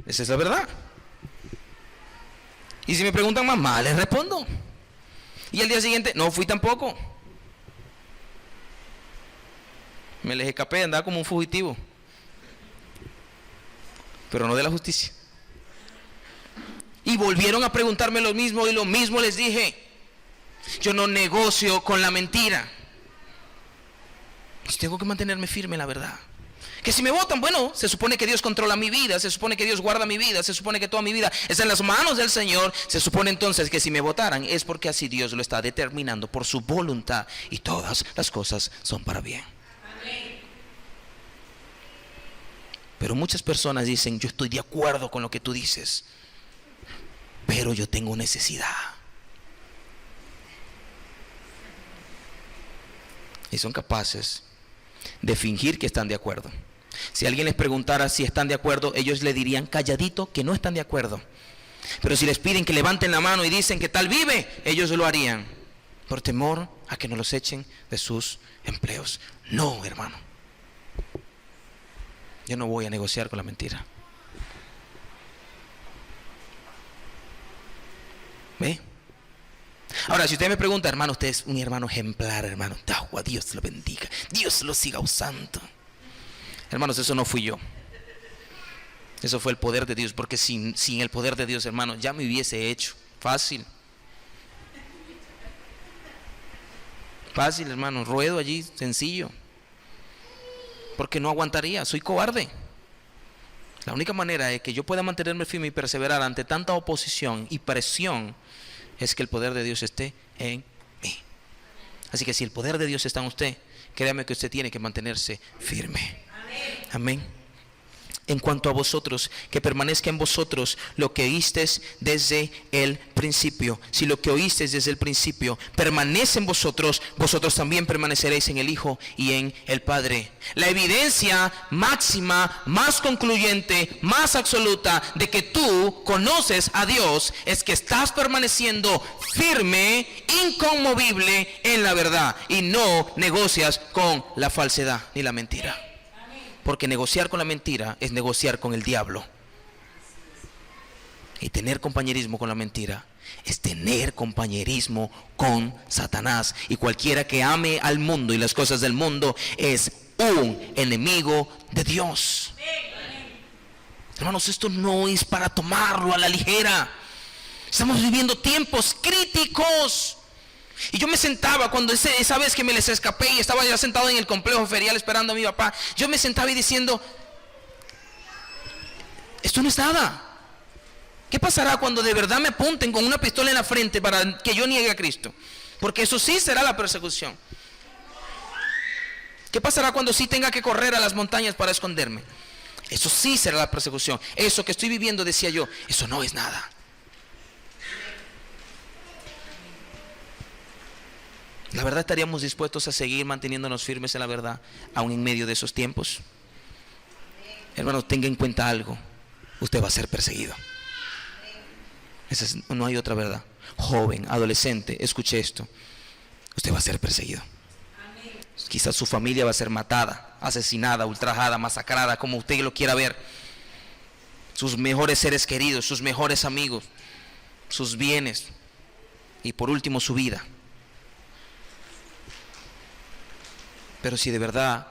[SPEAKER 1] Esa es la verdad. Y si me preguntan mamá, les respondo. Y al día siguiente, no fui tampoco. Me les escapé, andaba como un fugitivo. Pero no de la justicia. Y volvieron a preguntarme lo mismo y lo mismo les dije. Yo no negocio con la mentira. Pues tengo que mantenerme firme en la verdad. Que si me votan, bueno, se supone que Dios controla mi vida, se supone que Dios guarda mi vida, se supone que toda mi vida está en las manos del Señor. Se supone entonces que si me votaran es porque así Dios lo está determinando por su voluntad y todas las cosas son para bien. Amén. Pero muchas personas dicen, yo estoy de acuerdo con lo que tú dices, pero yo tengo necesidad. Y son capaces de fingir que están de acuerdo. Si alguien les preguntara si están de acuerdo, ellos le dirían calladito que no están de acuerdo. Pero si les piden que levanten la mano y dicen que tal vive, ellos lo harían por temor a que no los echen de sus empleos. No, hermano, yo no voy a negociar con la mentira. ¿Ve? Ahora, si usted me pregunta, hermano, usted es un hermano ejemplar, hermano, Dios lo bendiga, Dios lo siga usando. Hermanos, eso no fui yo. Eso fue el poder de Dios, porque sin el poder de Dios, hermano, ya me hubiese hecho. Fácil, hermano, ruedo allí, sencillo. Porque no aguantaría, soy cobarde. La única manera de que yo pueda mantenerme firme y perseverar ante tanta oposición y presión es que el poder de Dios esté en mí. Así que si el poder de Dios está en usted, créame que usted tiene que mantenerse firme. Amén. En cuanto a vosotros, que permanezca en vosotros lo que oísteis desde el principio. Si lo que oísteis desde el principio permanece en vosotros, vosotros también permaneceréis en el Hijo y en el Padre. La evidencia máxima, más concluyente, más absoluta de que tú conoces a Dios es que estás permaneciendo firme, inconmovible en la verdad y no negocias con la falsedad ni la mentira. Porque negociar con la mentira es negociar con el diablo. Y tener compañerismo con la mentira es tener compañerismo con Satanás. Y cualquiera que ame al mundo y las cosas del mundo es un enemigo de Dios. Hermanos, esto no es para tomarlo a la ligera. Estamos viviendo tiempos críticos. Y yo me sentaba cuando esa vez que me les escapé y estaba ya sentado en el complejo ferial esperando a mi papá, yo me sentaba y diciendo, esto no es nada. ¿Qué pasará cuando de verdad me apunten con una pistola en la frente para que yo niegue a Cristo? Porque eso sí será la persecución. ¿Qué pasará cuando sí tenga que correr a las montañas para esconderme? Eso sí será la persecución. Eso que estoy viviendo, decía yo, eso no es nada. La verdad, ¿estaríamos dispuestos a seguir manteniéndonos firmes en la verdad, aún en medio de esos tiempos? Hermano, tenga en cuenta algo. Usted va a ser perseguido. No hay otra verdad. Joven, adolescente, escuche esto. Usted va a ser perseguido. Quizás su familia va a ser matada, asesinada, ultrajada, masacrada, como usted lo quiera ver. Sus mejores seres queridos, sus mejores amigos, sus bienes y por último su vida. Pero si de verdad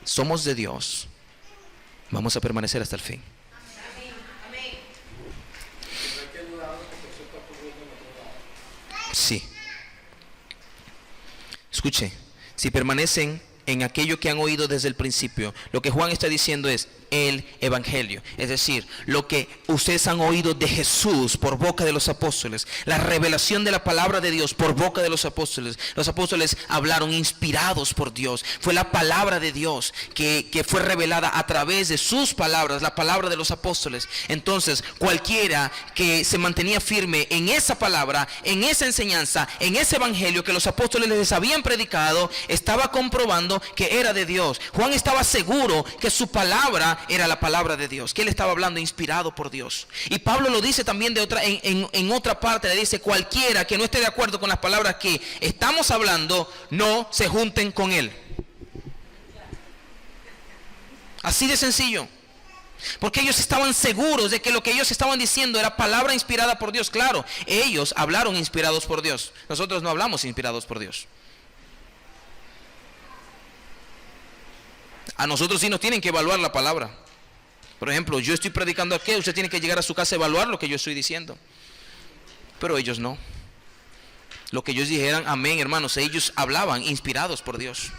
[SPEAKER 1] somos de Dios, vamos a permanecer hasta el fin. Sí. Escuche, si permanecen en aquello que han oído desde el principio, lo que Juan está diciendo es el Evangelio, es decir, lo que ustedes han oído de Jesús por boca de los apóstoles, la revelación de la palabra de Dios por boca de los apóstoles. Los apóstoles hablaron inspirados por Dios, fue la palabra de Dios que fue revelada a través de sus palabras, la palabra de los apóstoles. Entonces cualquiera que se mantenía firme en esa palabra, en esa enseñanza, en ese Evangelio que los apóstoles les habían predicado, estaba comprobando que era de Dios. Juan estaba seguro que su palabra era la palabra de Dios, que él estaba hablando inspirado por Dios. Y Pablo lo dice también en otra parte, le dice, cualquiera que no esté de acuerdo con las palabras que estamos hablando, no se junten con él. Así de sencillo. Porque ellos estaban seguros de que lo que ellos estaban diciendo era palabra inspirada por Dios. Claro, ellos hablaron inspirados por Dios. Nosotros no hablamos inspirados por Dios. A nosotros sí nos tienen que evaluar la palabra. Por ejemplo, yo estoy predicando aquí, usted tiene que llegar a su casa a evaluar lo que yo estoy diciendo. Pero ellos no. Lo que ellos dijeran, amén, hermanos, ellos hablaban inspirados por Dios.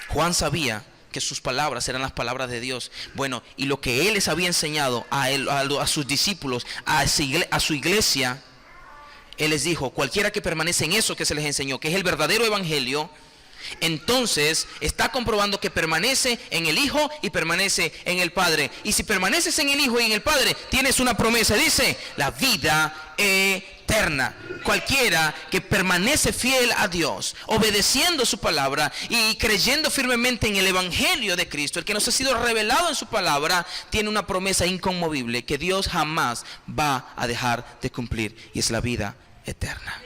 [SPEAKER 1] Juan sabía que sus palabras eran las palabras de Dios. Bueno, y lo que él les había enseñado a sus discípulos, a su iglesia, él les dijo, cualquiera que permanece en eso que se les enseñó, que es el verdadero evangelio, entonces está comprobando que permanece en el Hijo y permanece en el Padre. Y si permaneces en el Hijo y en el Padre, tienes una promesa, dice, la vida eterna. Cualquiera que permanece fiel a Dios, obedeciendo su palabra y creyendo firmemente en el evangelio de Cristo, el que nos ha sido revelado en su palabra, tiene una promesa inconmovible que Dios jamás va a dejar de cumplir, y es la vida eterna.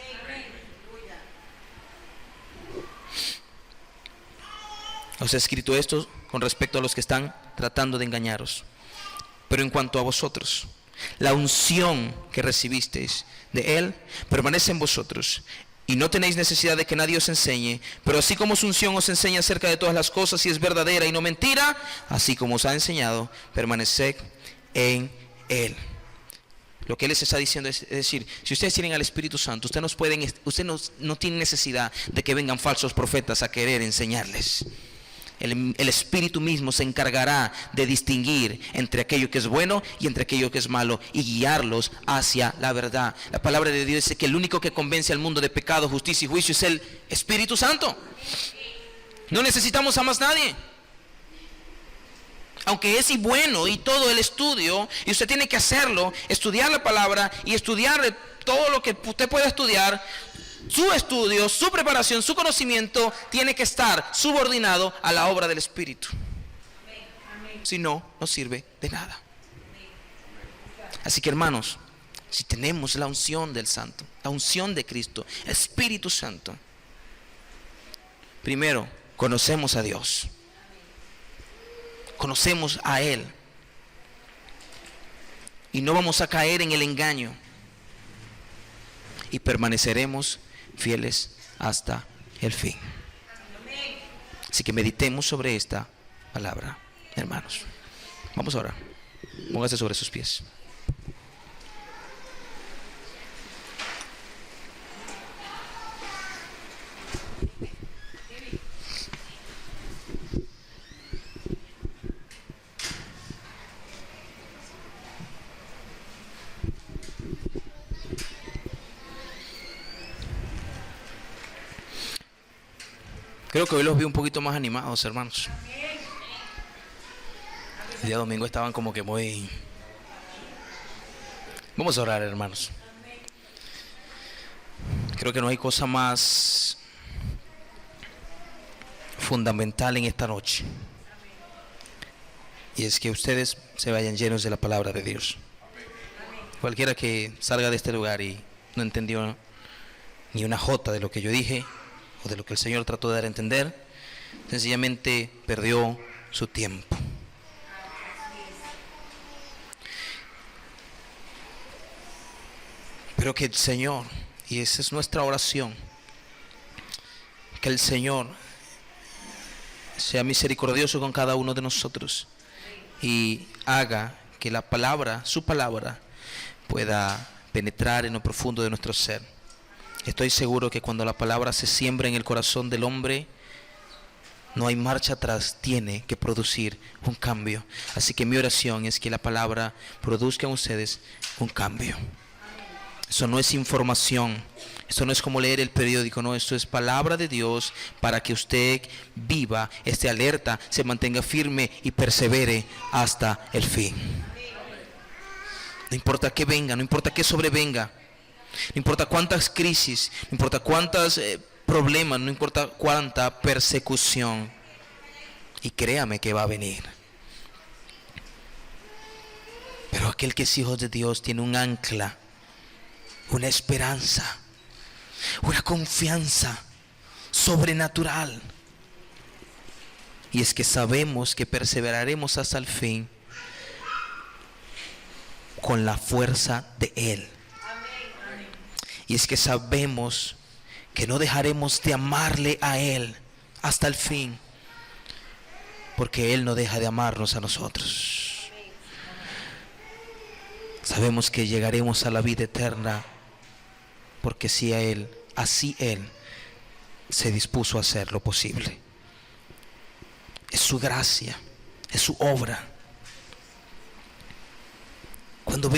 [SPEAKER 1] Os he escrito esto con respecto a los que están tratando de engañaros. Pero en cuanto a vosotros, la unción que recibisteis de Él permanece en vosotros, y no tenéis necesidad de que nadie os enseñe. Pero así como su unción os enseña acerca de todas las cosas y es verdadera y no mentira, así como os ha enseñado, permaneced en Él. Lo que Él les está diciendo es decir, si ustedes tienen al Espíritu Santo, ustedes no tienen necesidad de que vengan falsos profetas a querer enseñarles. El Espíritu mismo se encargará de distinguir entre aquello que es bueno y entre aquello que es malo, y guiarlos hacia la verdad. La palabra de Dios dice que el único que convence al mundo de pecado, justicia y juicio es el Espíritu Santo. No necesitamos a más nadie. Aunque es y bueno y todo el estudio, y usted tiene que hacerlo, estudiar la palabra y estudiar todo lo que usted pueda estudiar, su estudio, su preparación, su conocimiento tiene que estar subordinado a la obra del Espíritu. Si no, no sirve de nada. Así que, hermanos, si tenemos la unción del Santo, la unción de Cristo, Espíritu Santo, primero conocemos a Dios, conocemos a Él, y no vamos a caer en el engaño, y permaneceremos fieles hasta el fin. Así que meditemos sobre esta palabra, hermanos. Vamos ahora. Póngase sobre sus pies. Creo que hoy los vi un poquito más animados, hermanos. El día domingo estaban como que muy... Vamos a orar, hermanos. Creo que no hay cosa más fundamental en esta noche, y es que ustedes se vayan llenos de la palabra de Dios. Cualquiera que salga de este lugar y no entendió ni una jota de lo que yo dije o de lo que el Señor trató de dar a entender, sencillamente perdió su tiempo. Pero que el Señor, y esa es nuestra oración, que el Señor sea misericordioso con cada uno de nosotros y haga que la palabra, su palabra, pueda penetrar en lo profundo de nuestro ser. Estoy seguro que cuando la palabra se siembra en el corazón del hombre, no hay marcha atrás, tiene que producir un cambio. Así que mi oración es que la palabra produzca en ustedes un cambio. Eso no es información, esto no es como leer el periódico, no, esto es palabra de Dios para que usted viva, esté alerta, se mantenga firme y persevere hasta el fin. No importa qué venga, no importa qué sobrevenga, no importa cuántas crisis, no importa cuántos problemas, no importa cuánta persecución, y créame que va a venir. Pero aquel que es hijo de Dios tiene un ancla, una esperanza, una confianza sobrenatural. Y es que sabemos que perseveraremos hasta el fin con la fuerza de Él. Y es que sabemos que no dejaremos de amarle a Él hasta el fin, porque Él no deja de amarnos a nosotros. Sabemos que llegaremos a la vida eterna, porque si a Él, así Él se dispuso a hacer lo posible. Es su gracia, es su obra. Cuando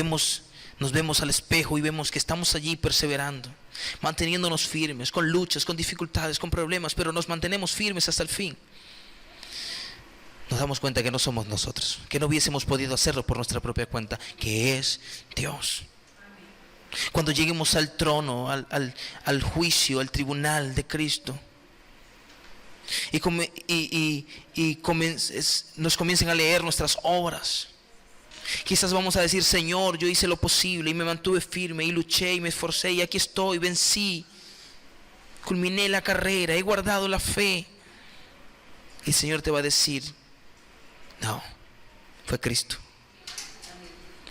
[SPEAKER 1] nos vemos al espejo y vemos que estamos allí perseverando, manteniéndonos firmes, con luchas, con dificultades, con problemas, pero nos mantenemos firmes hasta el fin, nos damos cuenta que no somos nosotros, que no hubiésemos podido hacerlo por nuestra propia cuenta, que es Dios. Cuando lleguemos al trono, al juicio, al tribunal de Cristo, nos comiencen a leer nuestras obras, quizás vamos a decir: Señor, yo hice lo posible y me mantuve firme y luché y me esforcé y aquí estoy, vencí, culminé la carrera, he guardado la fe. Y el Señor te va a decir: no, fue Cristo,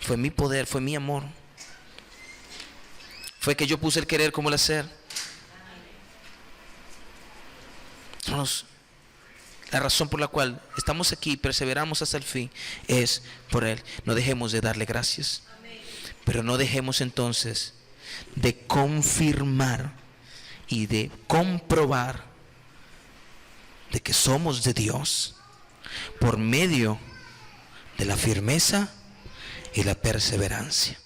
[SPEAKER 1] fue mi poder, fue mi amor, fue que yo puse el querer como el hacer. Hermanos, la razón por la cual estamos aquí, perseveramos hasta el fin, es por Él. No dejemos de darle gracias, pero no dejemos entonces de confirmar y de comprobar de que somos de Dios por medio de la firmeza y la perseverancia.